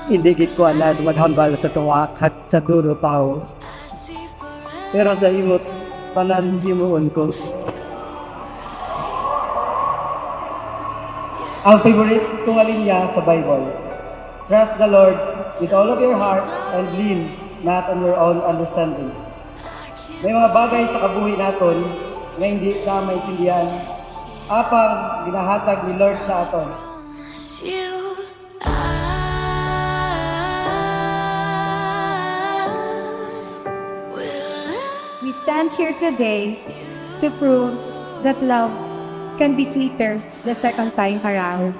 Hindi gid ko anad maghambal sa tuwa at sa dulo tao. Pero sa imot, tanan himuon ko. Ang favorite kong alinya sa Bible. Trust the Lord with all of your heart and lean not on your own understanding. May mga bagay sa kabuhi naton na hindi ka maintindihan. Apang ginahatag ni Lord sa aton. We stand here today to prove that love can be sweeter the second time around.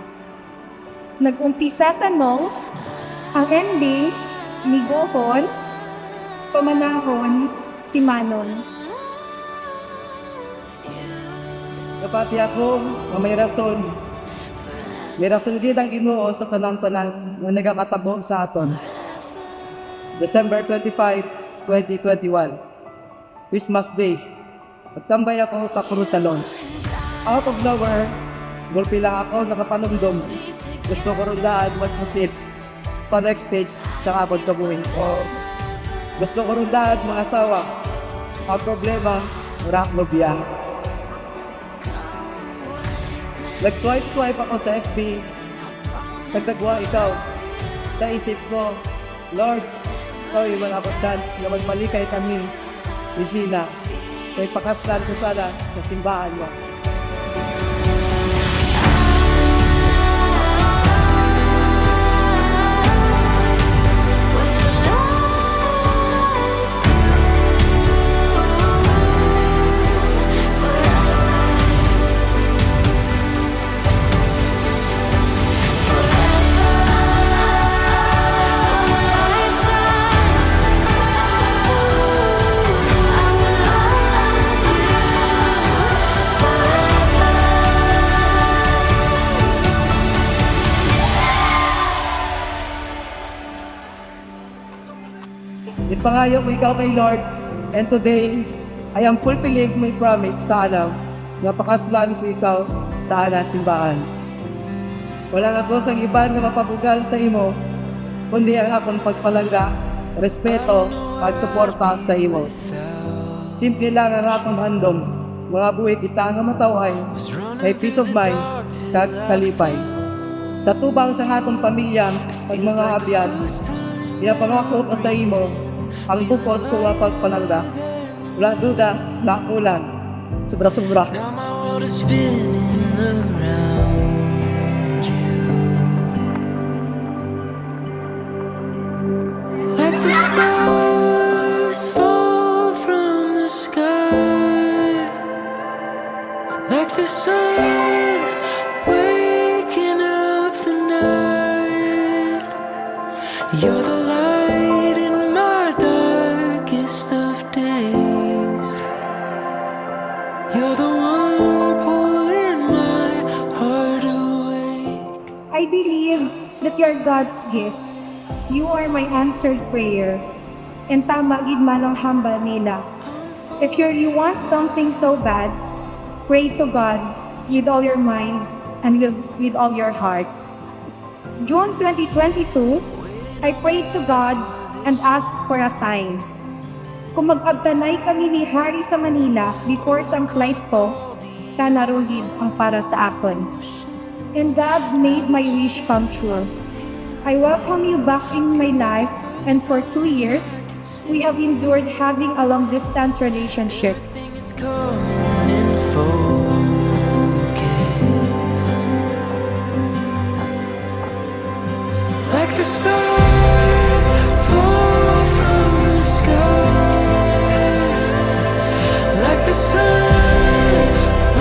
Nag-umpisa sa no, ang ending, migohon, pamanahon, si Manon. Kapati ako na may rason. May rason din ang Ginoo sa tanan-tanan na nagakatabo sa aton. December 25, 2021. Christmas Day. Nagtambay ako sa Crusalon. Out of nowhere, gulpi lang ako nakapanumdom. Gusto ko rin daan mag-proceed sa next stage sa kapag kabuhin ko. Gusto ko rin daan mga asawa. Ang problema, wala akong biya. Nag-swipe ako sa FB. Nagtagwa ikaw. Sa isip ko, Lord, ikaw yung mga chance na magmalikay kami ni Sheena. Kaya pakaslan ko sana sa simbahan mo. Ipangayo ko ikaw kay Lord, and today, I am fulfilling my promise sa alam na pakaslan ko ikaw sa alas simbahan. Wala ako sa iba na mapabugal sa imo, kundi ang akong pagpalangga, respeto, pagsuporta sa imo. Simple lang ang akong handom, mga buhit kita nga mataway, kay peace of mind, kag kalipay. Sa tubang sa akong pamilya, at mga abyan, pinapangako ko sa imo, ang bukos ko nga pagpalangga. Wala duda, wala kulang. Sobra-sobra. Now my world is spinning around you. Like the stars fall from the sky, like the sun waking up the night. You're the light in my darkest of days. God's gift. You are my answered prayer. And tama gid man ang hambal nila. If you want something so bad, pray to God with all your mind and with all your heart. June 2022, I prayed to God and asked for a sign. Kung mag-abtanay kami ni Harry sa Manila before sa flight ko, kanarugid ang para sa akon. And God made my wish come true. I welcome you back in my life, and for 2 years, we have endured having a long-distance relationship. Things coming in focus, like the stars fall from the sky, like the sun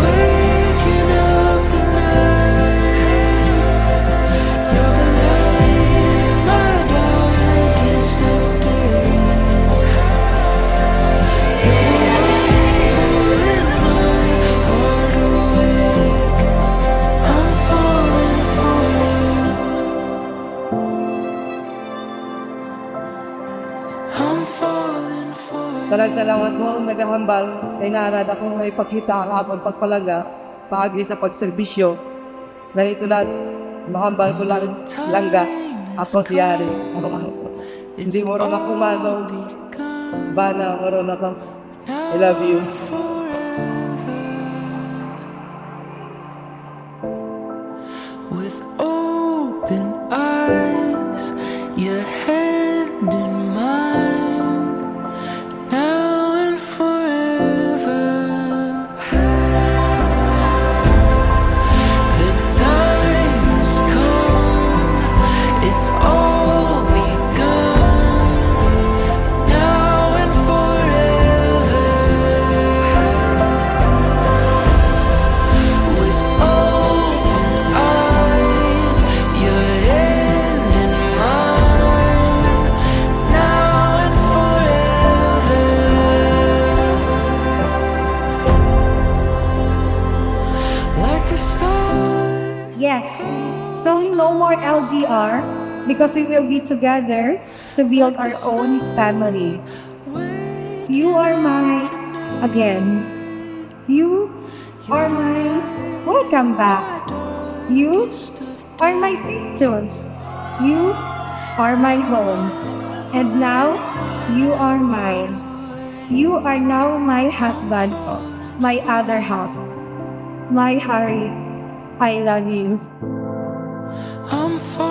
waking up the night. You're the light in my darkest of days. You're the one pulling my heart awake. I'm falling for you. I'm falling for you. Salamat mo ang nagahambal kay narad akong may pagkita ang akong pagpalaga paagi sa pagserbisyo. Ganito lang, mahambal ko lang langga ako si Yari. Hindi mo rin ako manong bana mo rin ako. I love you. With open eyes, your hand in mine, now and forever. The time has come, it's all begun, now and forever. With open eyes, your hand in mine, now and forever. Like the stars. Yes, so no more LDR because we will be together to build our own family. You are my, again, you are my, welcome back. You are my picture. You are my home. And now, you are mine. You are now my husband, my other half. My Harry, I love you. I'm falling